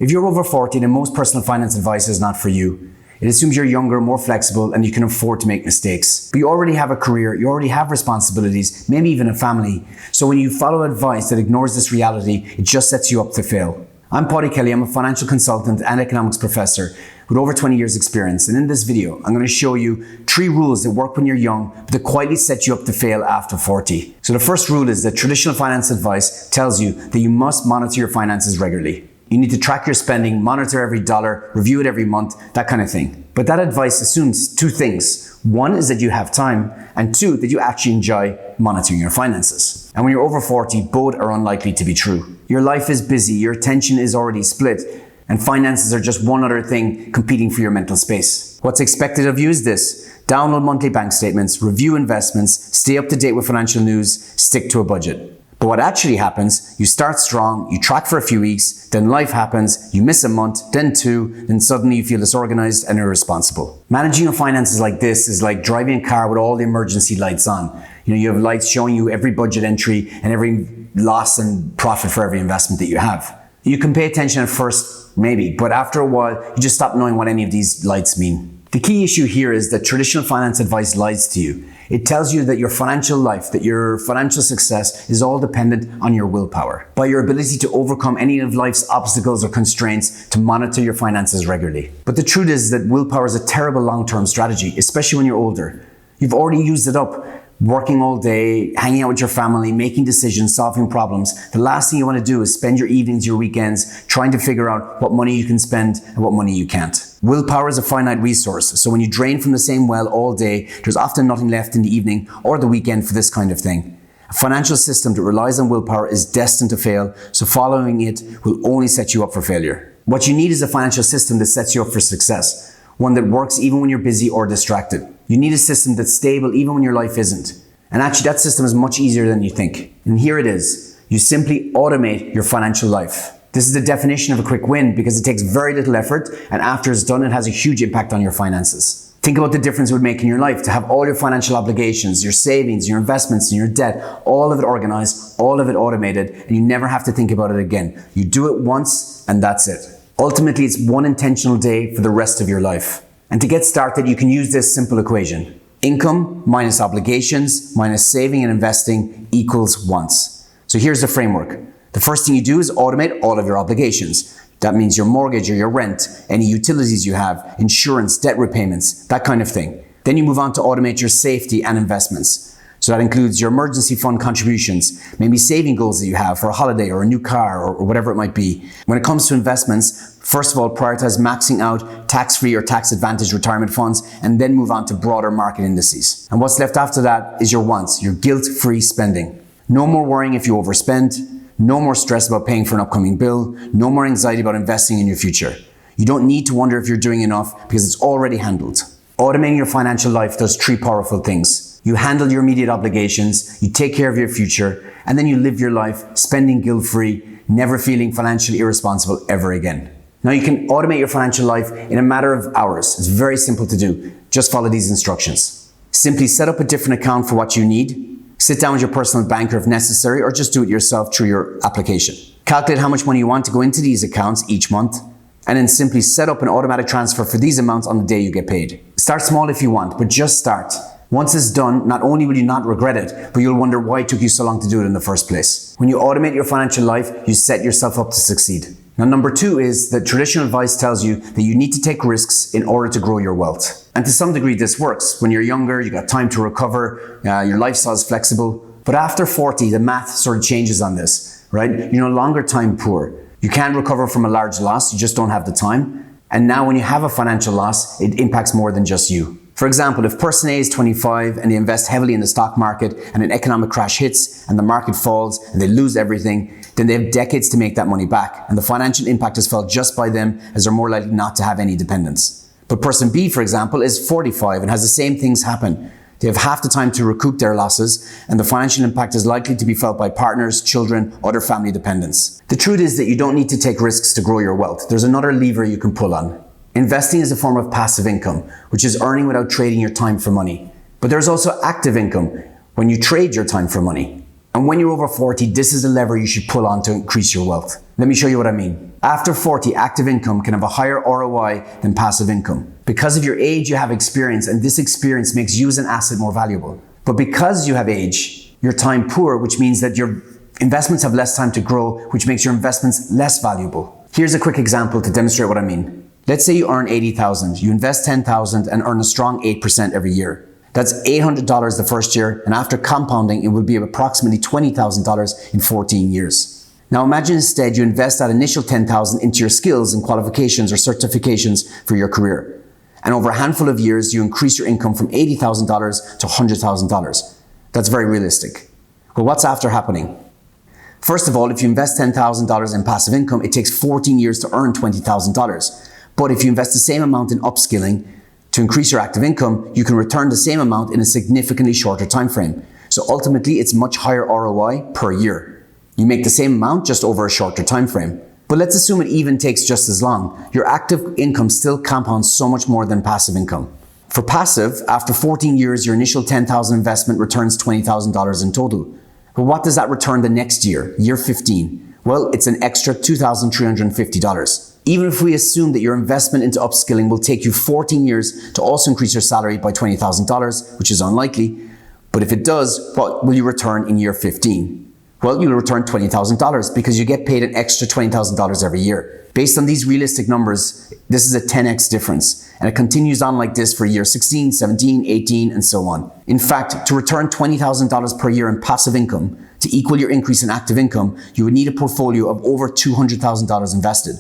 If you're over 40, then most personal finance advice is not for you. It assumes you're younger, more flexible, and you can afford to make mistakes. But you already have a career, you already have responsibilities, maybe even a family. So when you follow advice that ignores this reality, it just sets you up to fail. I'm Paddy Kelly, I'm a financial consultant and economics professor with over 20 years experience. And in this video, I'm going to show you 3 rules that work when you're young, but that quietly set you up to fail after 40. So the first rule is that traditional finance advice tells you that you must monitor your finances regularly. You need to track your spending, monitor every dollar, review it every month, that kind of thing. But that advice assumes 2 things. 1 is that you have time, and 2, that you actually enjoy monitoring your finances. And when you're over 40, both are unlikely to be true. Your life is busy, your attention is already split, and finances are just one other thing competing for your mental space. What's expected of you is this: download monthly bank statements, review investments, stay up to date with financial news, stick to a budget. But what actually happens, you start strong, you track for a few weeks, then life happens, you miss a month, then 2, then suddenly you feel disorganized and irresponsible. Managing your finances like this is like driving a car with all the emergency lights on. You have lights showing you every budget entry and every loss and profit for every investment that you have. You can pay attention at first, maybe, but after a while, you just stop knowing what any of these lights mean. The key issue here is that traditional finance advice lies to you. It tells you that your financial life, that your financial success is all dependent on your willpower, by your ability to overcome any of life's obstacles or constraints to monitor your finances regularly. But the truth is that willpower is a terrible long-term strategy, especially when you're older. You've already used it up. Working all day, hanging out with your family, making decisions, solving problems. The last thing you want to do is spend your evenings, your weekends, trying to figure out what money you can spend and what money you can't. Willpower is a finite resource, so when you drain from the same well all day, there's often nothing left in the evening or the weekend for this kind of thing. A financial system that relies on willpower is destined to fail, so following it will only set you up for failure. What you need is a financial system that sets you up for success. One that works even when you're busy or distracted. You need a system that's stable even when your life isn't. And actually that system is much easier than you think. And here it is. You simply automate your financial life. This is the definition of a quick win because it takes very little effort, and after it's done, it has a huge impact on your finances. Think about the difference it would make in your life to have all your financial obligations, your savings, your investments, and your debt, all of it organized, all of it automated, and you never have to think about it again. You do it once and that's it. Ultimately, it's one intentional day for the rest of your life. And to get started, you can use this simple equation. Income minus obligations minus saving and investing equals wants. So here's the framework. The first thing you do is automate all of your obligations. That means your mortgage or your rent, any utilities you have, insurance, debt repayments, that kind of thing. Then you move on to automate your safety and investments. So that includes your emergency fund contributions, maybe saving goals that you have for a holiday or a new car or whatever it might be. When it comes to investments, first of all, prioritize maxing out tax-free or tax-advantaged retirement funds and then move on to broader market indices. And what's left after that is your wants, your guilt-free spending. No more worrying if you overspend, no more stress about paying for an upcoming bill, no more anxiety about investing in your future. You don't need to wonder if you're doing enough because it's already handled. Automating your financial life does 3 powerful things. You handle your immediate obligations, you take care of your future, and then you live your life spending guilt-free, never feeling financially irresponsible ever again. Now you can automate your financial life in a matter of hours. It's very simple to do. Just follow these instructions. Simply set up a different account for what you need. Sit down with your personal banker if necessary, or just do it yourself through your application. Calculate how much money you want to go into these accounts each month, and then simply set up an automatic transfer for these amounts on the day you get paid. Start small if you want, but just start. Once it's done, not only will you not regret it, but you'll wonder why it took you so long to do it in the first place. When you automate your financial life, you set yourself up to succeed. Now, number 2 is that traditional advice tells you that you need to take risks in order to grow your wealth. And to some degree, this works. When you're younger, you got time to recover, your lifestyle is flexible. But after 40, the math sort of changes on this, right? You're no longer time poor. You can recover from a large loss, you just don't have the time. And now when you have a financial loss, it impacts more than just you. For example, if person A is 25 and they invest heavily in the stock market and an economic crash hits and the market falls and they lose everything, then they have decades to make that money back. And the financial impact is felt just by them, as they're more likely not to have any dependents. But person B, for example, is 45 and has the same things happen. They have half the time to recoup their losses, and the financial impact is likely to be felt by partners, children, other family dependents. The truth is that you don't need to take risks to grow your wealth. There's another lever you can pull on. Investing is a form of passive income, which is earning without trading your time for money. But there's also active income, when you trade your time for money. And when you're over 40, this is a lever you should pull on to increase your wealth. Let me show you what I mean. After 40, active income can have a higher ROI than passive income. Because of your age, you have experience, and this experience makes you as an asset more valuable. But because you have age, you're time poor, which means that your investments have less time to grow, which makes your investments less valuable. Here's a quick example to demonstrate what I mean. Let's say you earn 80,000, you invest 10,000 and earn a strong 8% every year. That's $800 the first year, and after compounding, it will be approximately $20,000 in 14 years. Now imagine instead you invest that initial $10,000 into your skills and qualifications or certifications for your career. And over a handful of years, you increase your income from $80,000 to $100,000. That's very realistic. But what's after happening? First of all, if you invest $10,000 in passive income, it takes 14 years to earn $20,000. But if you invest the same amount in upskilling to increase your active income, you can return the same amount in a significantly shorter time frame. So ultimately, it's much higher ROI per year. You make the same amount just over a shorter time frame. But let's assume it even takes just as long. Your active income still compounds so much more than passive income. For passive, after 14 years, your initial $10,000 investment returns $20,000 in total. But what does that return the next year, year 15? Well, it's an extra $2,350. Even if we assume that your investment into upskilling will take you 14 years to also increase your salary by $20,000, which is unlikely, but if it does, what will you return in year 15? Well, you'll return $20,000 because you get paid an extra $20,000 every year. Based on these realistic numbers, this is a 10x difference, and it continues on like this for year 16, 17, 18, and so on. In fact, to return $20,000 per year in passive income to equal your increase in active income, you would need a portfolio of over $200,000 invested.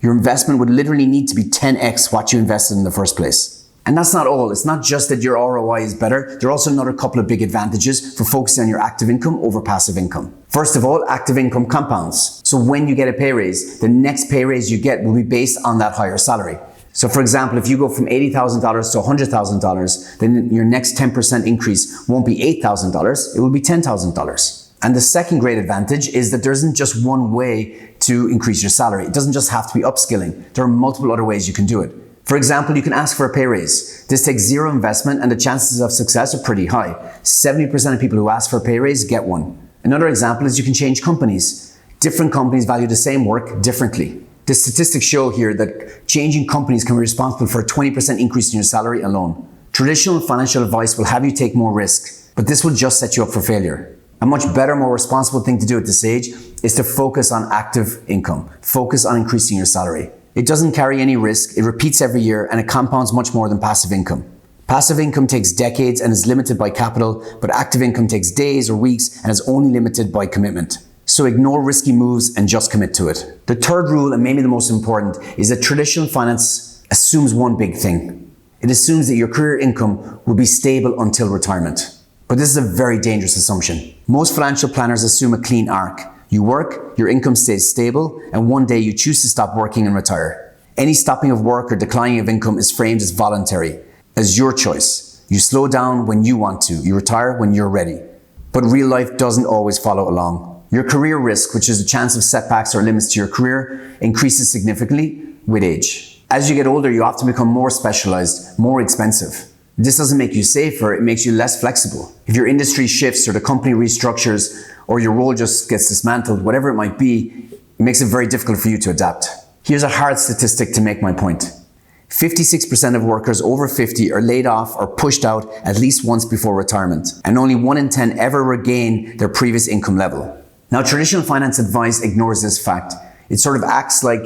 Your investment would literally need to be 10x what you invested in the first place. And that's not all. It's not just that your ROI is better. There are also another couple of big advantages for focusing on your active income over passive income. First of all, active income compounds. So when you get a pay raise, the next pay raise you get will be based on that higher salary. So for example, if you go from $80,000 to $100,000, then your next 10% increase won't be $8,000, it will be $10,000. And the second great advantage is that there isn't just one way to increase your salary. It doesn't just have to be upskilling. There are multiple other ways you can do it. For example, you can ask for a pay raise. This takes zero investment and the chances of success are pretty high. 70% of people who ask for a pay raise get one. Another example is you can change companies. Different companies value the same work differently. The statistics show here that changing companies can be responsible for a 20% increase in your salary alone. Traditional financial advice will have you take more risk, but this will just set you up for failure. A much better, more responsible thing to do at this age is to focus on active income. Focus on increasing your salary. It doesn't carry any risk, it repeats every year, and it compounds much more than passive income. Passive income takes decades and is limited by capital, but active income takes days or weeks and is only limited by commitment. So ignore risky moves and just commit to it. The third rule, and maybe the most important, is that traditional finance assumes one big thing. It assumes that your career income will be stable until retirement. But this is a very dangerous assumption. Most financial planners assume a clean arc. You work, your income stays stable, and one day you choose to stop working and retire. Any stopping of work or declining of income is framed as voluntary, as your choice. You slow down when you want to, you retire when you're ready. But real life doesn't always follow along. Your career risk, which is the chance of setbacks or limits to your career, increases significantly with age. As you get older, you often become more specialized, more expensive. This doesn't make you safer, it makes you less flexible. If your industry shifts or the company restructures or your role just gets dismantled, whatever it might be, it makes it very difficult for you to adapt. Here's a hard statistic to make my point. 56% of workers over 50 are laid off or pushed out at least once before retirement, and only 1 in 10 ever regain their previous income level. Now, traditional finance advice ignores this fact. It sort of acts like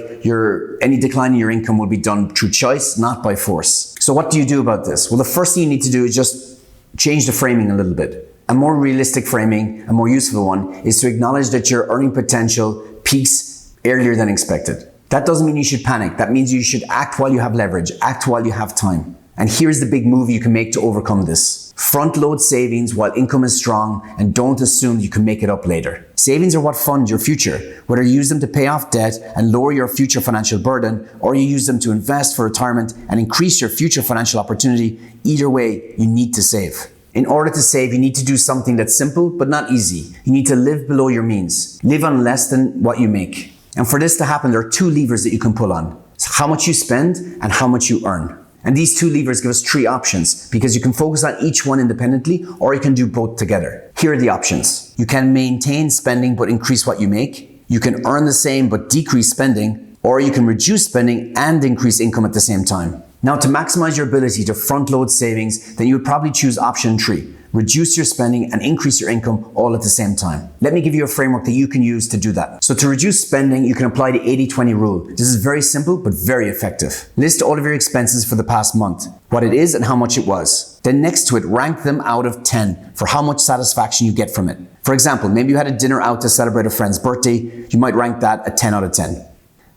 any decline in your income will be done through choice, not by force. So what do you do about this? Well, the first thing you need to do is just change the framing a little bit. A more realistic framing, a more useful one, is to acknowledge that your earning potential peaks earlier than expected. That doesn't mean you should panic. That means you should act while you have leverage, act while you have time. And here's the big move you can make to overcome this. Front load savings while income is strong, and don't assume you can make it up later. Savings are what fund your future. Whether you use them to pay off debt and lower your future financial burden, or you use them to invest for retirement and increase your future financial opportunity, either way, you need to save. In order to save, you need to do something that's simple but not easy. You need to live below your means. Live on less than what you make. And for this to happen, there are two levers that you can pull on. It's how much you spend and how much you earn. And these two levers give us three options, because you can focus on each one independently, or you can do both together. Here are the options. You can maintain spending but increase what you make. You can earn the same but decrease spending, Or you can reduce spending and increase income at the same time. Now, to maximize your ability to front load savings, then you would probably choose option 3. Reduce your spending and increase your income all at the same time. Let me give you a framework that you can use to do that. So to reduce spending, you can apply the 80-20 rule. This is very simple, but very effective. List all of your expenses for the past month, what it is and how much it was. Then next to it, rank them out of 10 for how much satisfaction you get from it. For example, maybe you had a dinner out to celebrate a friend's birthday. You might rank that a 10 out of 10.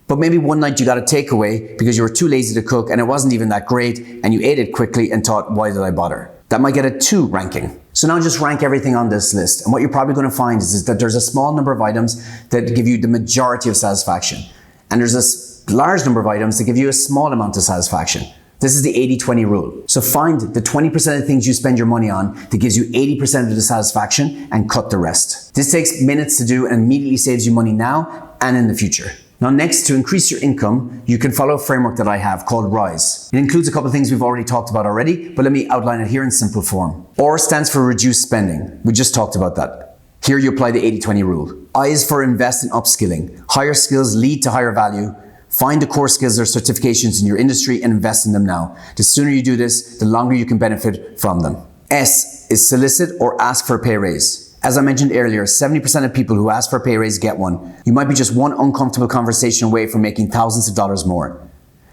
But maybe one night you got a takeaway because you were too lazy to cook and it wasn't even that great and you ate it quickly and thought, why did I bother? That might get a 2 ranking. So now just rank everything on this list. And what you're probably going to find is that there's a small number of items that give you the majority of satisfaction. And there's a large number of items that give you a small amount of satisfaction. This is the 80-20 rule. So find the 20% of things you spend your money on that gives you 80% of the satisfaction and cut the rest. This takes minutes to do and immediately saves you money now and in the future. Now next, to increase your income, you can follow a framework that I have called R.I.S.E. It includes a couple of things we've already talked about already, but let me outline it here in simple form. R stands for reduce spending. We just talked about that. Here you apply the 80-20 rule. I is for invest in upskilling. Higher skills lead to higher value. Find the core skills or certifications in your industry and invest in them now. The sooner you do this, the longer you can benefit from them. S is solicit or ask for a pay raise. As I mentioned earlier, 70% of people who ask for a pay raise get one. You might be just one uncomfortable conversation away from making thousands of dollars more.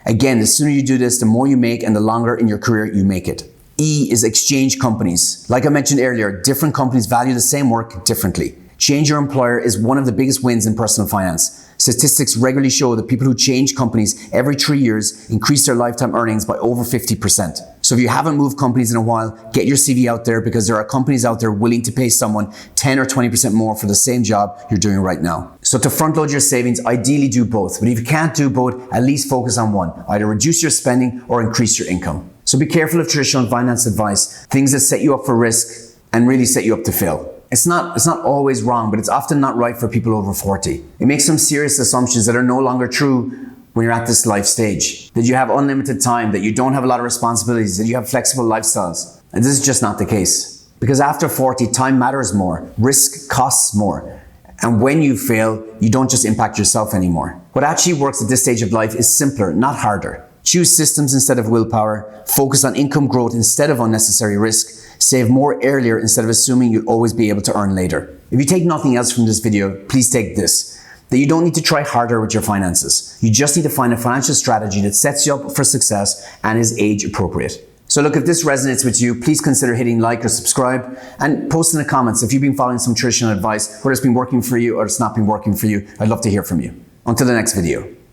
Again, the sooner you do this, the more you make and the longer in your career you make it. E is exchange companies. Like I mentioned earlier, different companies value the same work differently. Change your employer is one of the biggest wins in personal finance. Statistics regularly show that people who change companies every 3 years increase their lifetime earnings by over 50%. So if you haven't moved companies in a while, get your CV out there because there are companies out there willing to pay someone 10 or 20% more for the same job you're doing right now. So to front load your savings, ideally do both. But if you can't do both, at least focus on one. Either reduce your spending or increase your income. So be careful of traditional finance advice, things that set you up for risk and really set you up to fail. It's not always wrong, but it's often not right for people over 40. It makes some serious assumptions that are no longer true when you're at this life stage. That you have unlimited time, that you don't have a lot of responsibilities, that you have flexible lifestyles. And this is just not the case. Because after 40, time matters more, risk costs more. And when you fail, you don't just impact yourself anymore. What actually works at this stage of life is simpler, not harder. Choose systems instead of willpower, focus on income growth instead of unnecessary risk, save more earlier instead of assuming you'll always be able to earn later. If you take nothing else from this video, please take this. That you don't need to try harder with your finances. You just need to find a financial strategy that sets you up for success and is age appropriate. So look, if this resonates with you, please consider hitting like or subscribe and post in the comments if you've been following some traditional advice, whether it's been working for you or it's not been working for you. I'd love to hear from you. Until the next video.